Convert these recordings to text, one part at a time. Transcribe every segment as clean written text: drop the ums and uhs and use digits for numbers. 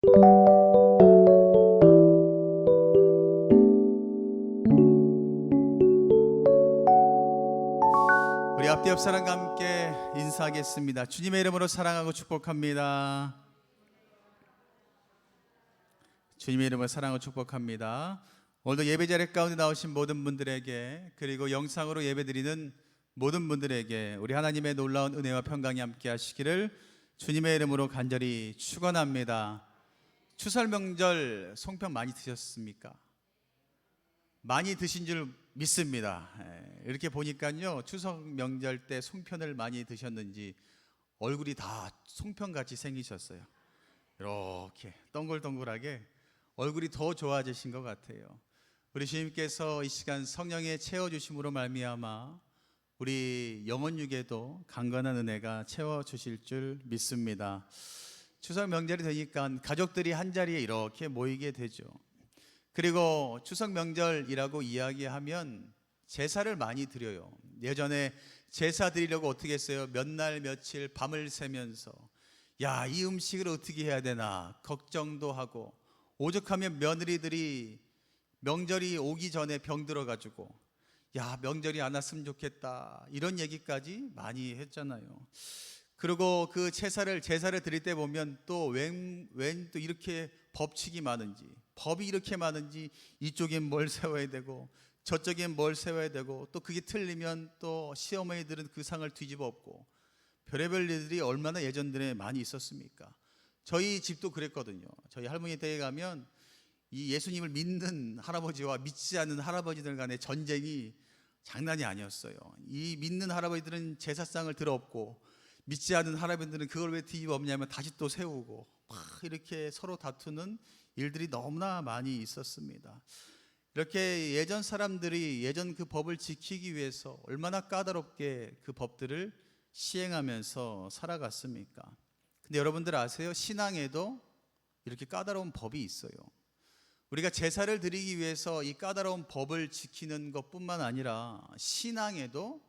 우리 앞뒤 옆 사람과 함께 인사하겠습니다. 주님의 이름으로 사랑하고 축복합니다. 주님의 이름으로 사랑하고 축복합니다. 오늘도 예배 자리 가운데 나오신 모든 분들에게, 그리고 영상으로 예배드리는 모든 분들에게 우리 하나님의 놀라운 은혜와 평강이 함께 하시기를 주님의 이름으로 간절히 축원합니다. 추설 명절 송편 많이 드셨습니까? 많이 드신 줄 믿습니다. 이렇게 보니까요, 추석 명절 때 송편을 많이 드셨는지 얼굴이 다 송편같이 생기셨어요. 이렇게 동글동글하게 얼굴이 더 좋아지신 것 같아요. 우리 주님께서 이 시간 성령의 채워주심으로 말미암아 우리 영혼육에도 강건한 은혜가 채워주실 줄 믿습니다. 추석 명절이 되니까 가족들이 한자리에 이렇게 모이게 되죠. 그리고 추석 명절이라고 이야기하면 제사를 많이 드려요. 예전에 제사 드리려고 어떻게 했어요? 몇 날 며칠 밤을 새면서 이 음식을 어떻게 해야 되나 걱정도 하고, 오죽하면 며느리들이 명절이 오기 전에 병들어가지고 명절이 안 왔으면 좋겠다 이런 얘기까지 많이 했잖아요. 그리고 그 제사를 드릴 때 보면 또 웬 또 이렇게 법칙이 많은지, 법이 이렇게 많은지 이쪽엔 뭘 세워야 되고 저쪽엔 뭘 세워야 되고, 또 그게 틀리면 또 시어머니들은 그 상을 뒤집어 엎고, 별의별 일들이 얼마나 예전들에 많이 있었습니까? 저희 집도 그랬거든요. 저희 할머니 댁에 가면 이 예수님을 믿는 할아버지와 믿지 않는 할아버지들 간의 전쟁이 장난이 아니었어요. 이 믿는 할아버지들은 제사상을 들어엎고, 믿지 않는 할아버지들은 그걸 왜 뒤집어 엎냐면 다시 또 세우고, 막 이렇게 서로 다투는 일들이 너무나 많이 있었습니다. 이렇게 예전 사람들이 예전 그 법을 지키기 위해서 얼마나 까다롭게 그 법들을 시행하면서 살아갔습니까? 근데 여러분들 아세요? 신앙에도 이렇게 까다로운 법이 있어요. 우리가 제사를 드리기 위해서 이 까다로운 법을 지키는 것뿐만 아니라 신앙에도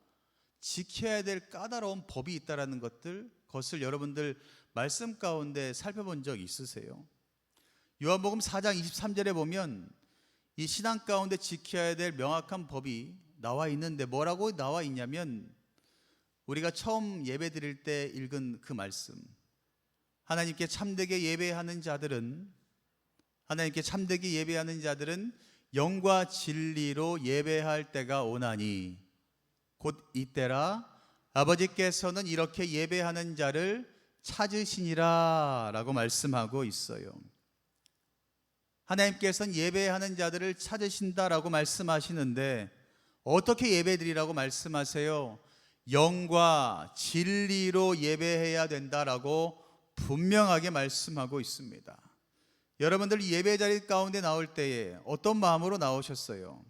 지켜야 될 까다로운 법이 있다는 것을 여러분들 말씀 가운데 살펴본 적 있으세요? 요한복음 4장 23절에 보면 이 신앙 가운데 지켜야 될 명확한 법이 나와 있는데, 뭐라고 나와 있냐면 우리가 처음 예배 드릴 때 읽은 그 말씀, 하나님께 참되게 예배하는 자들은 영과 진리로 예배할 때가 오나니 곧 이때라 아버지께서는 이렇게 예배하는 자를 찾으시니라 라고 말씀하고 있어요. 하나님께서는 예배하는 자들을 찾으신다라고 말씀하시는데, 어떻게 예배드리라고 말씀하세요? 영과 진리로 예배해야 된다라고 분명하게 말씀하고 있습니다. 여러분들 예배 자리 가운데 나올 때에 어떤 마음으로 나오셨어요?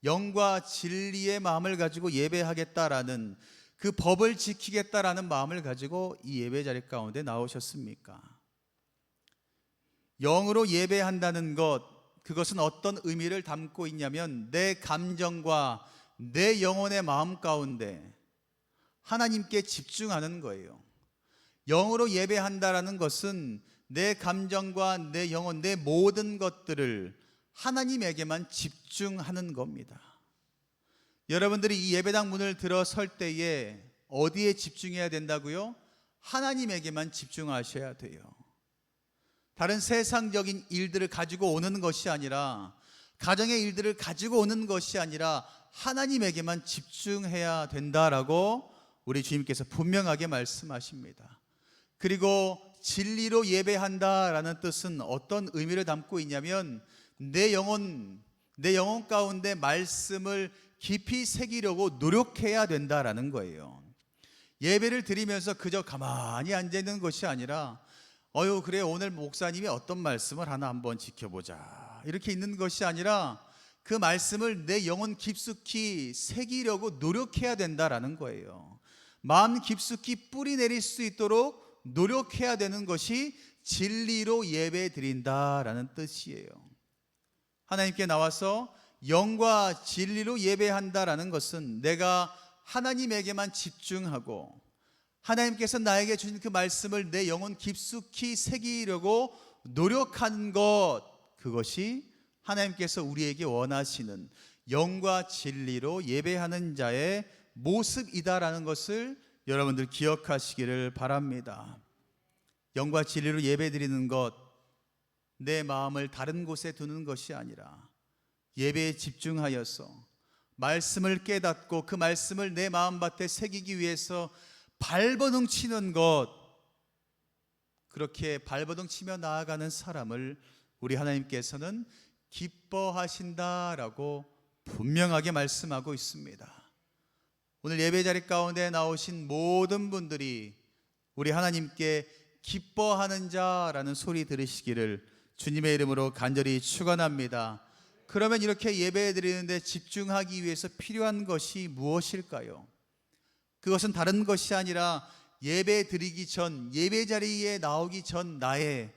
영과 진리의 마음을 가지고 예배하겠다라는, 그 법을 지키겠다라는 마음을 가지고 이 예배 자리 가운데 나오셨습니까? 영으로 예배한다는 것, 그것은 어떤 의미를 담고 있냐면 내 감정과 내 영혼의 마음 가운데 하나님께 집중하는 거예요. 영으로 예배한다라는 것은 내 감정과 내 영혼, 내 모든 것들을 하나님에게만 집중하는 겁니다. 여러분들이 이 예배당 문을 들어설 때에 어디에 집중해야 된다고요? 하나님에게만 집중하셔야 돼요. 다른 세상적인 일들을 가지고 오는 것이 아니라, 가정의 일들을 가지고 오는 것이 아니라 하나님에게만 집중해야 된다라고 우리 주님께서 분명하게 말씀하십니다. 그리고 진리로 예배한다라는 뜻은 어떤 의미를 담고 있냐면 내 영혼 가운데 말씀을 깊이 새기려고 노력해야 된다라는 거예요. 예배를 드리면서 그저 가만히 앉아 있는 것이 아니라 그래 오늘 목사님이 어떤 말씀을 하나 한번 지켜보자 이렇게 있는 것이 아니라 그 말씀을 내 영혼 깊숙이 새기려고 노력해야 된다라는 거예요. 마음 깊숙이 뿌리 내릴 수 있도록 노력해야 되는 것이 진리로 예배 드린다라는 뜻이에요. 하나님께 나와서 영과 진리로 예배한다라는 것은 내가 하나님에게만 집중하고 하나님께서 나에게 주신 그 말씀을 내 영혼 깊숙이 새기려고 노력하는 것, 그것이 하나님께서 우리에게 원하시는 영과 진리로 예배하는 자의 모습이다라는 것을 여러분들 기억하시기를 바랍니다. 영과 진리로 예배드리는 것, 내 마음을 다른 곳에 두는 것이 아니라 예배에 집중하여서 말씀을 깨닫고 그 말씀을 내 마음밭에 새기기 위해서 발버둥 치는 것, 그렇게 발버둥 치며 나아가는 사람을 우리 하나님께서는 기뻐하신다라고 분명하게 말씀하고 있습니다. 오늘 예배자리 가운데 나오신 모든 분들이 우리 하나님께 기뻐하는 자라는 소리 들으시기를 주님의 이름으로 간절히 축원합니다. 그러면 이렇게 예배 드리는데 집중하기 위해서 필요한 것이 무엇일까요? 그것은 다른 것이 아니라 예배 드리기 전, 예배 자리에 나오기 전 나의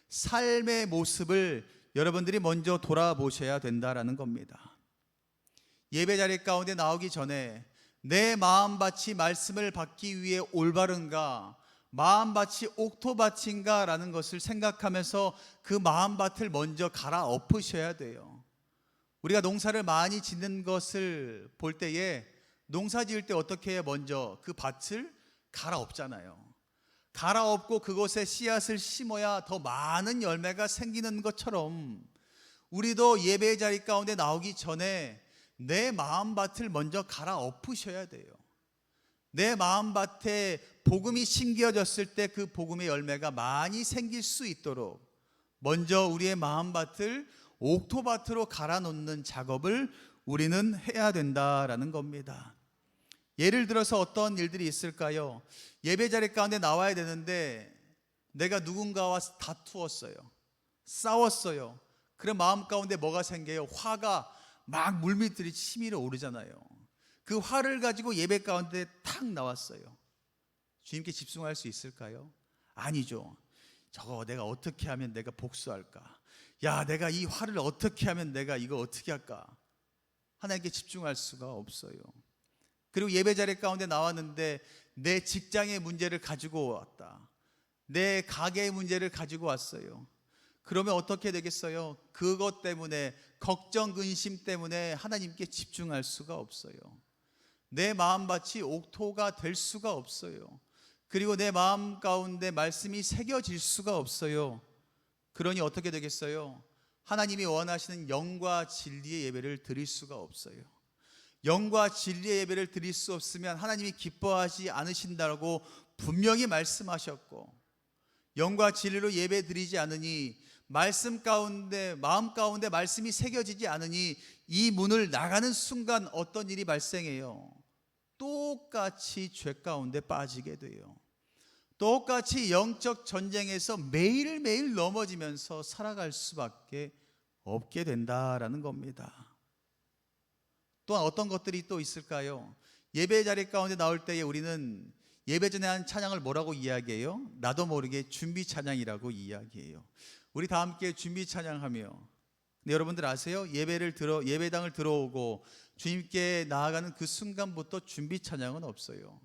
삶의 모습을 여러분들이 먼저 돌아보셔야 된다라는 겁니다. 예배 자리 가운데 나오기 전에 내 마음밭이 말씀을 받기 위해 올바른가, 마음밭이 옥토밭인가 라는 것을 생각하면서 그 마음밭을 먼저 갈아엎으셔야 돼요. 우리가 농사를 많이 짓는 것을 볼 때에 농사 지을 때 어떻게 해요? 먼저 그 밭을 갈아엎잖아요. 갈아엎고 그곳에 씨앗을 심어야 더 많은 열매가 생기는 것처럼 우리도 예배 자리 가운데 나오기 전에 내 마음밭을 먼저 갈아엎으셔야 돼요. 내 마음밭에 복음이 심겨졌을 때 그 복음의 열매가 많이 생길 수 있도록 먼저 우리의 마음밭을 옥토밭으로 갈아놓는 작업을 우리는 해야 된다라는 겁니다. 예를 들어서 어떤 일들이 있을까요? 예배 자리 가운데 나와야 되는데 내가 누군가와 다투었어요. 싸웠어요. 그럼 마음 가운데 뭐가 생겨요? 화가 막 물밀듯이 치밀어 오르잖아요. 그 화를 가지고 예배 가운데 탁 나왔어요. 주님께 집중할 수 있을까요? 아니죠. 저거 내가 어떻게 하면 내가 복수할까? 야, 내가 이 화를 어떻게 하면 내가 이거 어떻게 할까? 하나님께 집중할 수가 없어요. 그리고 예배 자리 가운데 나왔는데 내 직장의 문제를 가지고 왔다. 내 가게의 문제를 가지고 왔어요. 그러면 어떻게 되겠어요? 그것 때문에 걱정, 근심 때문에 하나님께 집중할 수가 없어요. 내 마음밭이 옥토가 될 수가 없어요. 그리고 내 마음 가운데 말씀이 새겨질 수가 없어요. 그러니 어떻게 되겠어요? 하나님이 원하시는 영과 진리의 예배를 드릴 수가 없어요. 영과 진리의 예배를 드릴 수 없으면 하나님이 기뻐하지 않으신다고 분명히 말씀하셨고, 영과 진리로 예배 드리지 않으니 말씀 가운데, 마음 가운데 말씀이 새겨지지 않으니 이 문을 나가는 순간 어떤 일이 발생해요? 똑같이 죄 가운데 빠지게 돼요. 똑같이 영적 전쟁에서 매일매일 넘어지면서 살아갈 수밖에 없게 된다라는 겁니다. 또한 어떤 것들이 또 있을까요? 예배 자리 가운데 나올 때에 우리는 예배 전에 한 찬양을 뭐라고 이야기해요? 나도 모르게 준비 찬양이라고 이야기해요. 우리 다 함께 준비 찬양하며, 근데 여러분들 아세요? 예배당을 들어오고 주님께 나아가는 그 순간부터 준비 찬양은 없어요.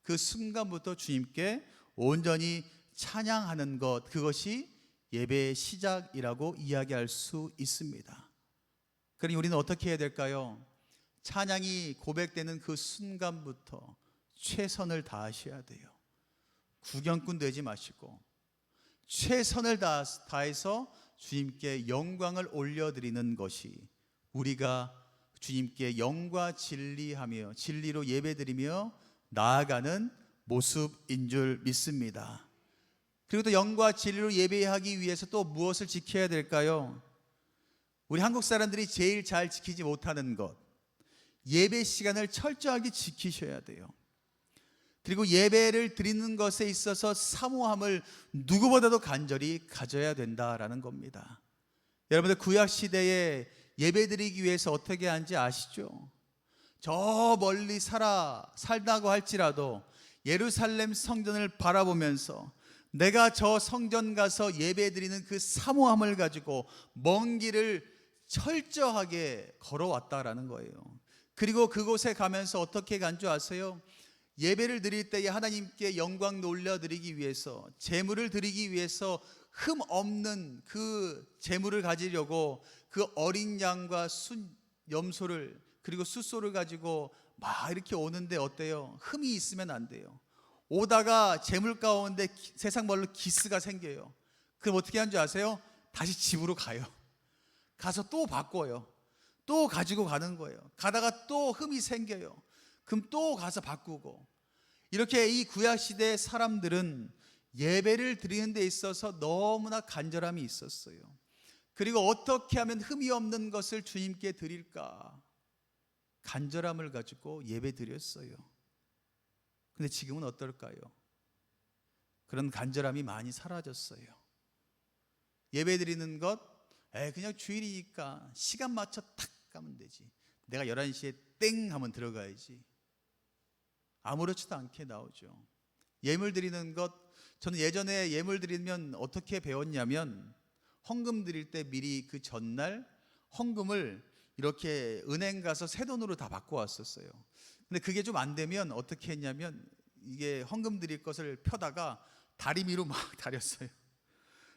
그 순간부터 주님께 온전히 찬양하는 것, 그것이 예배의 시작이라고 이야기할 수 있습니다. 그러니 우리는 어떻게 해야 될까요? 찬양이 고백되는 그 순간부터 최선을 다하셔야 돼요. 구경꾼 되지 마시고 최선을 다해서 주님께 영광을 올려드리는 것이 우리가 주님께 영과 진리하며 진리로 예배드리며 나아가는 모습인 줄 믿습니다. 그리고 또 영과 진리로 예배하기 위해서 또 무엇을 지켜야 될까요? 우리 한국 사람들이 제일 잘 지키지 못하는 것, 예배 시간을 철저하게 지키셔야 돼요. 그리고 예배를 드리는 것에 있어서 사모함을 누구보다도 간절히 가져야 된다라는 겁니다. 여러분들 구약 시대에 예배 드리기 위해서 어떻게 하는지 아시죠? 저 멀리 살다고 할지라도 예루살렘 성전을 바라보면서 내가 저 성전 가서 예배 드리는 그 사모함을 가지고 먼 길을 철저하게 걸어왔다라는 거예요. 그리고 그곳에 가면서 어떻게 간 줄 아세요? 예배를 드릴 때에 하나님께 영광 올려드리기 위해서, 제물을 드리기 위해서 흠 없는 그 재물을 가지려고 그 어린 양과 염소를 그리고 숫소를 가지고 막 이렇게 오는데 어때요? 흠이 있으면 안 돼요. 오다가 재물 가운데 세상 말로 기스가 생겨요. 그럼 어떻게 하는 줄 아세요? 다시 집으로 가요. 가서 또 바꿔요. 또 가지고 가는 거예요. 가다가 또 흠이 생겨요. 그럼 또 가서 바꾸고. 이렇게 이 구약시대의 사람들은 예배를 드리는 데 있어서 너무나 간절함이 있었어요. 그리고 어떻게 하면 흠이 없는 것을 주님께 드릴까 간절함을 가지고 예배 드렸어요. 근데 지금은 어떨까요? 그런 간절함이 많이 사라졌어요. 예배 드리는 것 그냥 주일이니까 시간 맞춰 탁 가면 되지. 내가 11시에 땡 하면 들어가야지. 아무렇지도 않게 나오죠. 예물 드리는 것, 저는 예전에 예물 드리면 어떻게 배웠냐면 헌금 드릴 때 미리 그 전날 헌금을 이렇게 은행 가서 새 돈으로 다 바꿔 왔었어요. 근데 그게 좀 안 되면 어떻게 했냐면 이게 헌금 드릴 것을 펴다가 다리미로 막 다렸어요.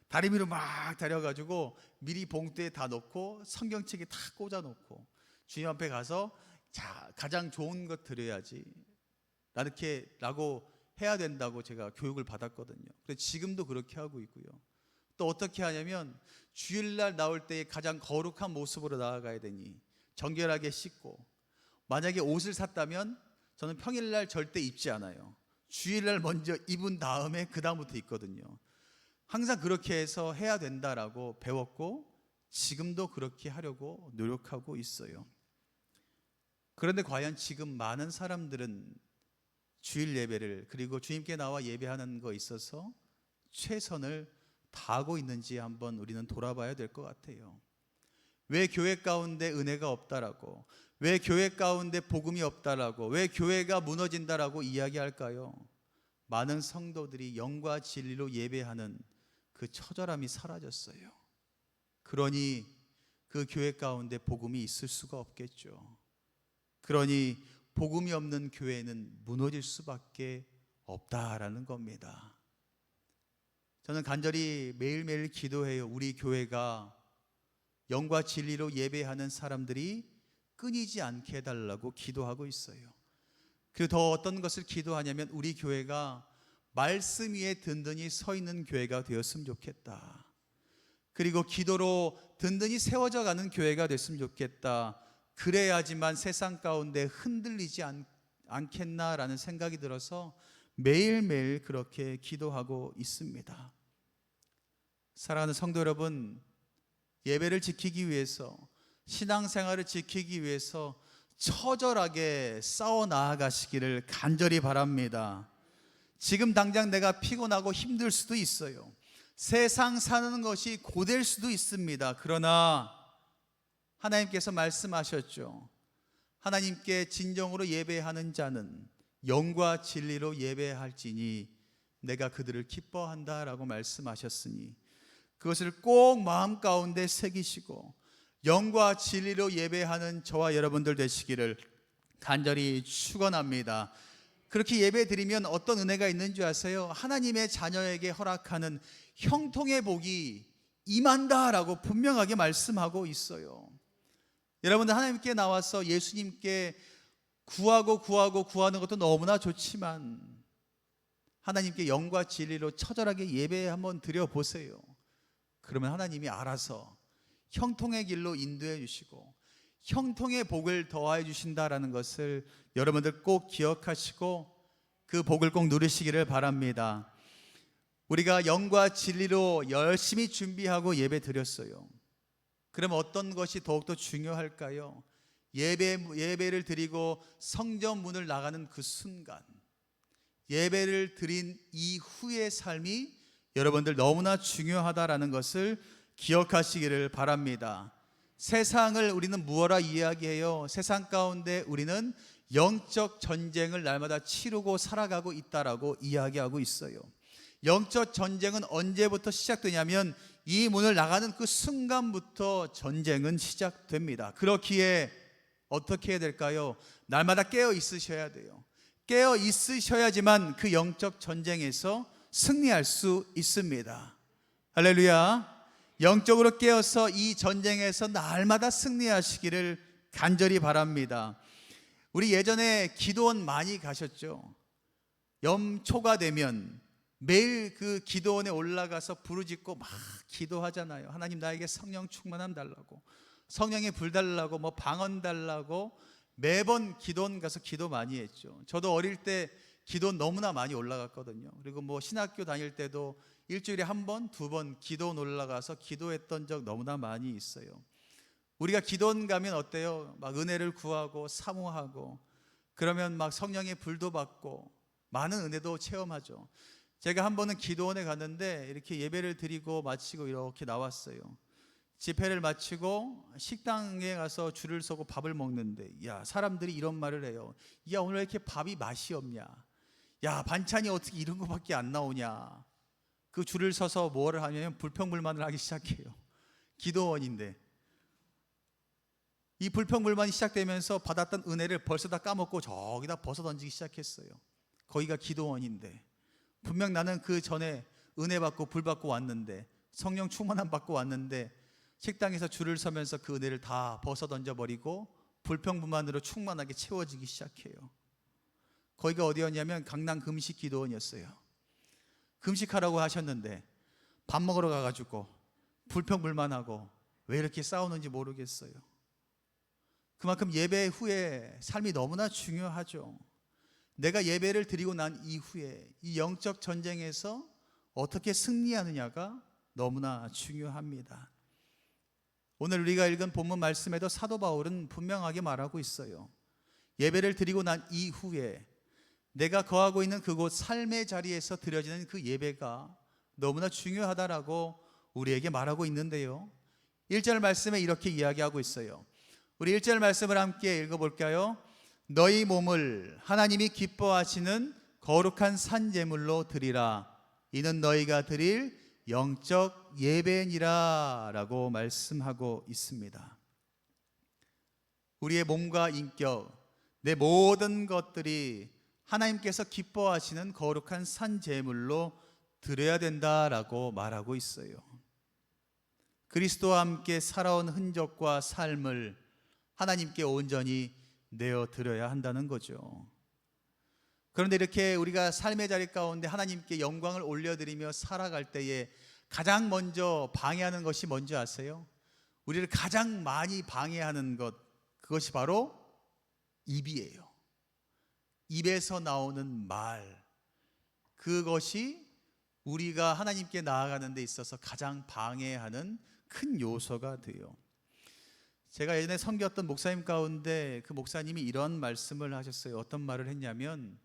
다리미로 막 다려가지고 미리 봉투에 다 넣고 성경책에 다 꽂아 놓고 주님 앞에 가서 자, 가장 좋은 것 드려야지 라고 해야 된다고 제가 교육을 받았거든요. 그래서 지금도 그렇게 하고 있고요. 또 어떻게 하냐면 주일날 나올 때 가장 거룩한 모습으로 나아가야 되니 정결하게 씻고, 만약에 옷을 샀다면 저는 평일날 절대 입지 않아요. 주일날 먼저 입은 다음에 그 다음부터 입거든요. 항상 그렇게 해서 해야 된다라고 배웠고 지금도 그렇게 하려고 노력하고 있어요. 그런데 과연 지금 많은 사람들은 주일 예배를 그리고 주님께 나와 예배하는 거 있어서 최선을 다하고 있는지 한번 우리는 돌아봐야 될 것 같아요. 왜 교회 가운데 은혜가 없다라고, 왜 교회 가운데 복음이 없다라고, 왜 교회가 무너진다라고 이야기할까요? 많은 성도들이 영과 진리로 예배하는 그 처절함이 사라졌어요. 그러니 그 교회 가운데 복음이 있을 수가 없겠죠. 그러니 복음이 없는 교회는 무너질 수밖에 없다라는 겁니다. 저는 간절히 매일매일 기도해요. 우리 교회가 영과 진리로 예배하는 사람들이 끊이지 않게 해달라고 기도하고 있어요. 그리고 더 어떤 것을 기도하냐면 우리 교회가 말씀 위에 든든히 서 있는 교회가 되었으면 좋겠다. 그리고 기도로 든든히 세워져 가는 교회가 됐으면 좋겠다. 그래야지만 세상 가운데 흔들리지 않겠나라는 생각이 들어서 매일매일 그렇게 기도하고 있습니다. 사랑하는 성도 여러분, 예배를 지키기 위해서, 신앙생활을 지키기 위해서 처절하게 싸워 나아가시기를 간절히 바랍니다. 지금 당장 내가 피곤하고 힘들 수도 있어요. 세상 사는 것이 고될 수도 있습니다. 그러나 하나님께서 말씀하셨죠. 하나님께 진정으로 예배하는 자는 영과 진리로 예배할지니 내가 그들을 기뻐한다라고 말씀하셨으니 그것을 꼭 마음 가운데 새기시고 영과 진리로 예배하는 저와 여러분들 되시기를 간절히 축원합니다. 그렇게 예배드리면 어떤 은혜가 있는 줄 아세요? 하나님의 자녀에게 허락하는 형통의 복이 임한다라고 분명하게 말씀하고 있어요. 여러분들 하나님께 나와서 예수님께 구하는 것도 너무나 좋지만 하나님께 영과 진리로 처절하게 예배 한번 드려보세요. 그러면 하나님이 알아서 형통의 길로 인도해 주시고 형통의 복을 더하여 주신다라는 것을 여러분들 꼭 기억하시고 그 복을 꼭 누리시기를 바랍니다. 우리가 영과 진리로 열심히 준비하고 예배 드렸어요. 그럼 어떤 것이 더욱더 중요할까요? 예배를 드리고 성전 문을 나가는 그 순간, 예배를 드린 이후의 삶이 여러분들 너무나 중요하다라는 것을 기억하시기를 바랍니다. 세상을 우리는 무엇라 이야기해요? 세상 가운데 우리는 영적 전쟁을 날마다 치르고 살아가고 있다라고 이야기하고 있어요. 영적 전쟁은 언제부터 시작되냐면 이 문을 나가는 그 순간부터 전쟁은 시작됩니다. 그렇기에 어떻게 해야 될까요? 날마다 깨어 있으셔야 돼요. 깨어 있으셔야지만 그 영적 전쟁에서 승리할 수 있습니다. 할렐루야. 영적으로 깨어서 이 전쟁에서 날마다 승리하시기를 간절히 바랍니다. 우리 예전에 기도원 많이 가셨죠? 염초가 되면 매일 그 기도원에 올라가서 부르짖고 막 기도하잖아요. 하나님 나에게 성령 충만함 달라고, 성령의 불 달라고, 뭐 방언 달라고 매번 기도원 가서 기도 많이 했죠. 저도 어릴 때 기도원 너무나 많이 올라갔거든요. 그리고 뭐 신학교 다닐 때도 일주일에 한 번, 두 번 기도원 올라가서 기도했던 적 너무나 많이 있어요. 우리가 기도원 가면 어때요? 막 은혜를 구하고 사모하고, 그러면 막 성령의 불도 받고 많은 은혜도 체험하죠. 제가 한 번은 기도원에 갔는데 이렇게 예배를 드리고 마치고 이렇게 나왔어요. 집회를 마치고 식당에 가서 줄을 서고 밥을 먹는데, 야, 사람들이 이런 말을 해요. 야, 오늘 왜 이렇게 밥이 맛이 없냐? 야, 반찬이 어떻게 이런 거밖에 안 나오냐? 그 줄을 서서 뭐를 하냐면 불평불만을 하기 시작해요. 기도원인데. 이 불평불만이 시작되면서 받았던 은혜를 벌써 다 까먹고 저기다 벗어던지기 시작했어요. 거기가 기도원인데, 분명 나는 그 전에 은혜 받고 불 받고 왔는데, 성령 충만함 받고 왔는데, 식당에서 줄을 서면서 그 은혜를 다 벗어던져 버리고 불평불만으로 충만하게 채워지기 시작해요. 거기가 어디였냐면 강남 금식 기도원이었어요. 금식하라고 하셨는데 밥 먹으러 가가지고 불평불만하고 왜 이렇게 싸우는지 모르겠어요. 그만큼 예배 후에 삶이 너무나 중요하죠. 내가 예배를 드리고 난 이후에 이 영적 전쟁에서 어떻게 승리하느냐가 너무나 중요합니다. 오늘 우리가 읽은 본문 말씀에도 사도 바울은 분명하게 말하고 있어요. 예배를 드리고 난 이후에 내가 거하고 있는 그곳 삶의 자리에서 드려지는 그 예배가 너무나 중요하다라고 우리에게 말하고 있는데요, 1절 말씀에 이렇게 이야기하고 있어요. 우리 1절 말씀을 함께 읽어볼까요? 너희 몸을 하나님이 기뻐하시는 거룩한 산제물로 드리라. 이는 너희가 드릴 영적 예배니라 라고 말씀하고 있습니다. 우리의 몸과 인격, 내 모든 것들이 하나님께서 기뻐하시는 거룩한 산제물로 드려야 된다라고 말하고 있어요. 그리스도와 함께 살아온 흔적과 삶을 하나님께 온전히 내어 드려야 한다는 거죠. 그런데 이렇게 우리가 삶의 자리 가운데 하나님께 영광을 올려드리며 살아갈 때에 가장 먼저 방해하는 것이 뭔지 아세요? 우리를 가장 많이 방해하는 것, 그것이 바로 입이에요. 입에서 나오는 말, 그것이 우리가 하나님께 나아가는 데 있어서 가장 방해하는 큰 요소가 돼요. 제가 예전에 섬겼던 목사님 가운데 그 목사님이 이런 말씀을 하셨어요. 어떤 말을 했냐면,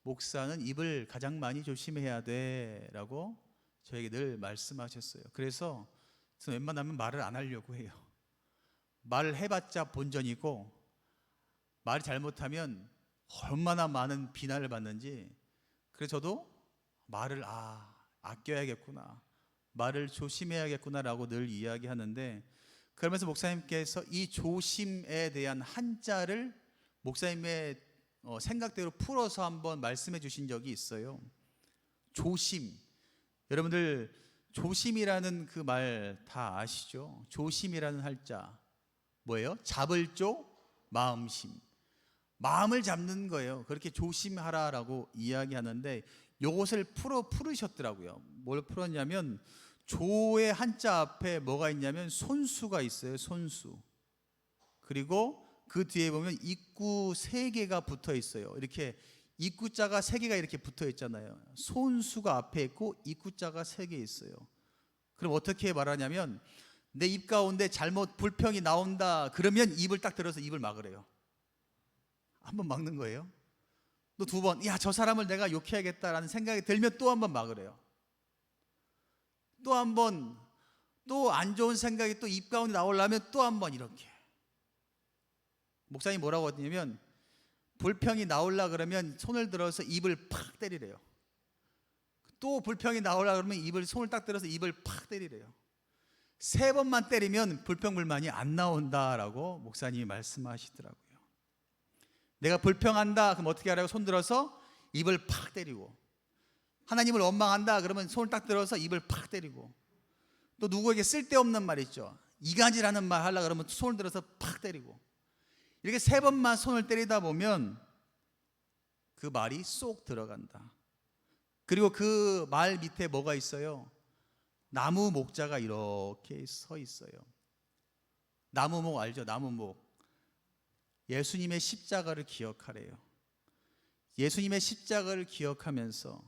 목사는 입을 가장 많이 조심해야 돼 라고 저에게 늘 말씀하셨어요. 그래서 저는 웬만하면 말을 안 하려고 해요. 말을 해봤자 본전이고, 말을 잘못하면 얼마나 많은 비난을 받는지, 그래서 저도 말을 아껴야겠구나, 말을 조심해야겠구나 라고 늘 이야기하는데, 그러면서 목사님께서 이 조심에 대한 한자를 목사님의 생각대로 풀어서 한번 말씀해 주신 적이 있어요. 조심, 여러분들 조심이라는 그 말 다 아시죠? 조심이라는 한자 뭐예요? 잡을 조, 마음심, 마음을 잡는 거예요. 그렇게 조심하라라고 이야기하는데, 요것을 풀으셨더라고요. 뭘 풀었냐면, 조의 한자 앞에 뭐가 있냐면 손수가 있어요. 손수. 그리고 그 뒤에 보면 입구 3개가 붙어 있어요. 이렇게 입구자가 3개가 이렇게 붙어 있잖아요. 손수가 앞에 있고 입구자가 3개 있어요. 그럼 어떻게 말하냐면, 내 입 가운데 잘못 불평이 나온다 그러면 입을 딱 들어서 입을 막으래요. 한번 막는 거예요. 또 2번, 야, 저 사람을 내가 욕해야겠다라는 생각이 들면 또 한 번 막으래요. 또 한 번, 또 안 좋은 생각이 또 입 가운데 나오려면 또 한 번 이렇게. 목사님이 뭐라고 하냐면, 불평이 나오려 그러면 손을 들어서 입을 팍 때리래요. 또 불평이 나오려 그러면 손을 딱 들어서 입을 팍 때리래요. 3번만 때리면 불평불만이 안 나온다라고 목사님이 말씀하시더라고요. 내가 불평한다 그럼 어떻게 하라고? 손 들어서 입을 팍 때리고, 하나님을 원망한다 그러면 손을 딱 들어서 입을 팍 때리고, 또 누구에게 쓸데없는 말 있죠. 이간질하는 말 하려고 그러면 손을 들어서 팍 때리고, 이렇게 3번만 손을 때리다 보면 그 말이 쏙 들어간다. 그리고 그 말 밑에 뭐가 있어요? 나무 목자가 이렇게 서 있어요. 나무목 알죠? 나무목. 예수님의 십자가를 기억하래요. 예수님의 십자가를 기억하면서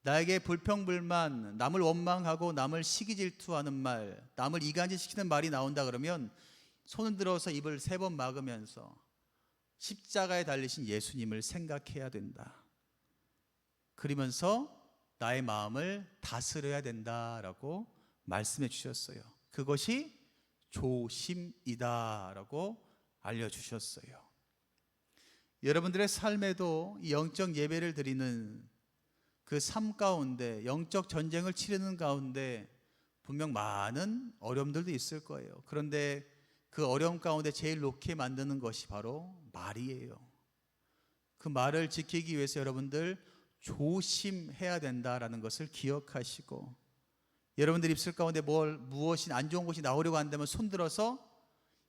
나에게 불평불만, 남을 원망하고 남을 시기질투하는 말, 남을 이간질시키는 말이 나온다 그러면 손을 들어서 입을 3번 막으면서 십자가에 달리신 예수님을 생각해야 된다. 그러면서 나의 마음을 다스려야 된다라고 말씀해 주셨어요. 그것이 조심이다라고 알려주셨어요. 여러분들의 삶에도 이 영적 예배를 드리는 그 삶 가운데, 영적 전쟁을 치르는 가운데 분명 많은 어려움들도 있을 거예요. 그런데 그 어려움 가운데 제일 놓게 만드는 것이 바로 말이에요. 그 말을 지키기 위해서 여러분들 조심해야 된다라는 것을 기억하시고, 여러분들 입술 가운데 무엇이 안 좋은 것이 나오려고 한다면 손들어서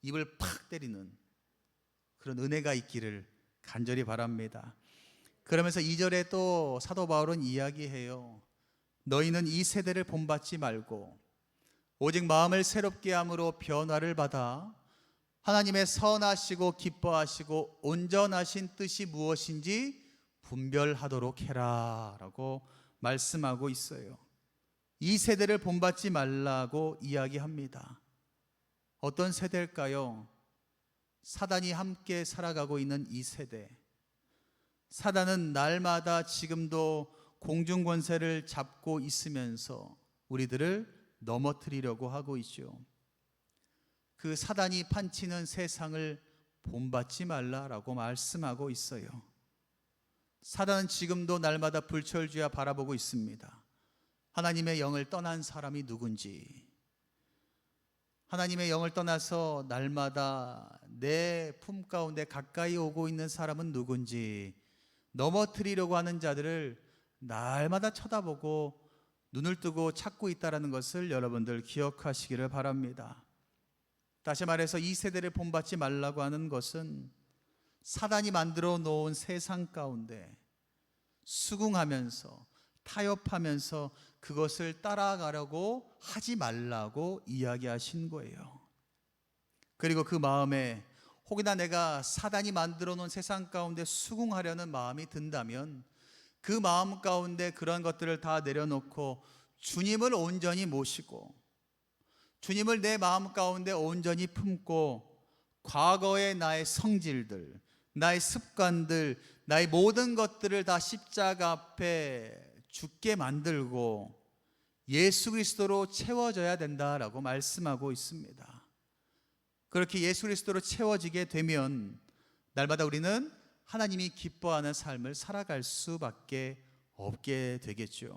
입을 팍 때리는 그런 은혜가 있기를 간절히 바랍니다. 그러면서 2절에 또 사도 바울은 이야기해요. 너희는 이 세대를 본받지 말고 오직 마음을 새롭게 함으로 변화를 받아 하나님의 선하시고 기뻐하시고 온전하신 뜻이 무엇인지 분별하도록 해라 라고 말씀하고 있어요. 이 세대를 본받지 말라고 이야기합니다. 어떤 세대일까요? 사단이 함께 살아가고 있는 이 세대. 사단은 날마다 지금도 공중권세를 잡고 있으면서 우리들을 넘어뜨리려고 하고 있죠. 그 사단이 판치는 세상을 본받지 말라라고 말씀하고 있어요. 사단은 지금도 날마다 불철주야 바라보고 있습니다. 하나님의 영을 떠난 사람이 누군지, 하나님의 영을 떠나서 날마다 내 품 가운데 가까이 오고 있는 사람은 누군지 넘어뜨리려고 하는 자들을 날마다 쳐다보고 눈을 뜨고 찾고 있다는 것을 여러분들 기억하시기를 바랍니다. 다시 말해서 이 세대를 본받지 말라고 하는 것은 사단이 만들어 놓은 세상 가운데 수긍하면서 타협하면서 그것을 따라가려고 하지 말라고 이야기하신 거예요. 그리고 그 마음에 혹이나 내가 사단이 만들어 놓은 세상 가운데 수긍하려는 마음이 든다면 그 마음 가운데 그런 것들을 다 내려놓고 주님을 온전히 모시고 주님을 내 마음 가운데 온전히 품고 과거의 나의 성질들, 나의 습관들, 나의 모든 것들을 다 십자가 앞에 죽게 만들고 예수 그리스도로 채워져야 된다라고 말씀하고 있습니다. 그렇게 예수 그리스도로 채워지게 되면 날마다 우리는 하나님이 기뻐하는 삶을 살아갈 수밖에 없게 되겠죠.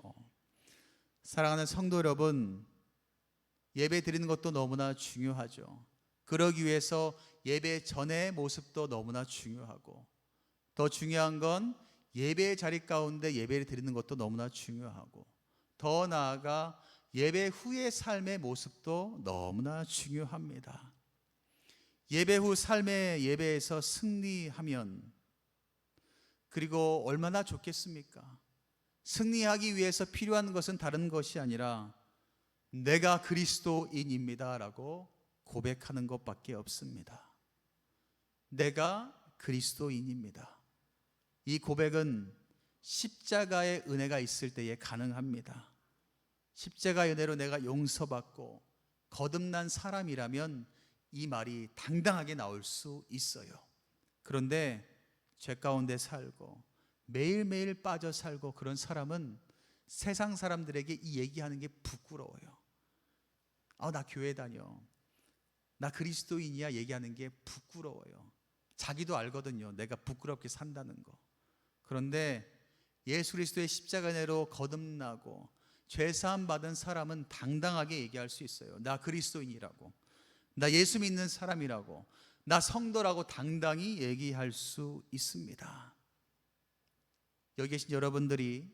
사랑하는 성도 여러분, 예배 드리는 것도 너무나 중요하죠. 그러기 위해서 예배 전의 모습도 너무나 중요하고, 더 중요한 건 예배의 자리 가운데 예배를 드리는 것도 너무나 중요하고, 더 나아가 예배 후의 삶의 모습도 너무나 중요합니다. 예배 후 삶의 예배에서 승리하면 그리고 얼마나 좋겠습니까? 승리하기 위해서 필요한 것은 다른 것이 아니라 내가 그리스도인입니다 라고 고백하는 것밖에 없습니다. 내가 그리스도인입니다. 이 고백은 십자가의 은혜가 있을 때에 가능합니다. 십자가의 은혜로 내가 용서받고 거듭난 사람이라면 이 말이 당당하게 나올 수 있어요. 그런데 죄 가운데 살고 매일매일 빠져 살고 그런 사람은 세상 사람들에게 이 얘기하는 게 부끄러워요. 나 교회 다녀, 나 그리스도인이야 얘기하는 게 부끄러워요. 자기도 알거든요, 내가 부끄럽게 산다는 거. 그런데 예수 그리스도의 십자가 은혜로 거듭나고 죄사함 받은 사람은 당당하게 얘기할 수 있어요. 나 그리스도인이라고, 나 예수 믿는 사람이라고, 나 성도라고 당당히 얘기할 수 있습니다. 여기 계신 여러분들이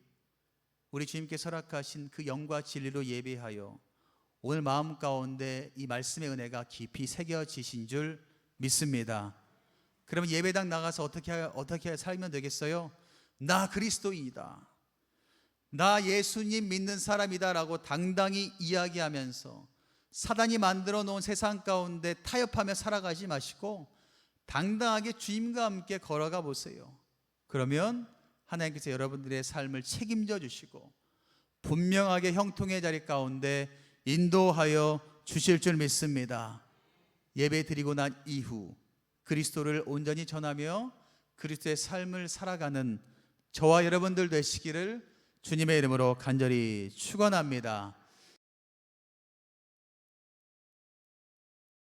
우리 주님께서 허락하신 그 영과 진리로 예배하여 오늘 마음 가운데 이 말씀의 은혜가 깊이 새겨지신 줄 믿습니다. 그러면 예배당 나가서 어떻게 살면 되겠어요? 나 그리스도인이다, 나 예수님 믿는 사람이다 라고 당당히 이야기하면서 사단이 만들어 놓은 세상 가운데 타협하며 살아가지 마시고 당당하게 주님과 함께 걸어가 보세요. 그러면 하나님께서 여러분들의 삶을 책임져 주시고 분명하게 형통의 자리 가운데 인도하여 주실 줄 믿습니다. 예배 드리고 난 이후 그리스도를 온전히 전하며 그리스도의 삶을 살아가는 저와 여러분들 되시기를 주님의 이름으로 간절히 축원합니다.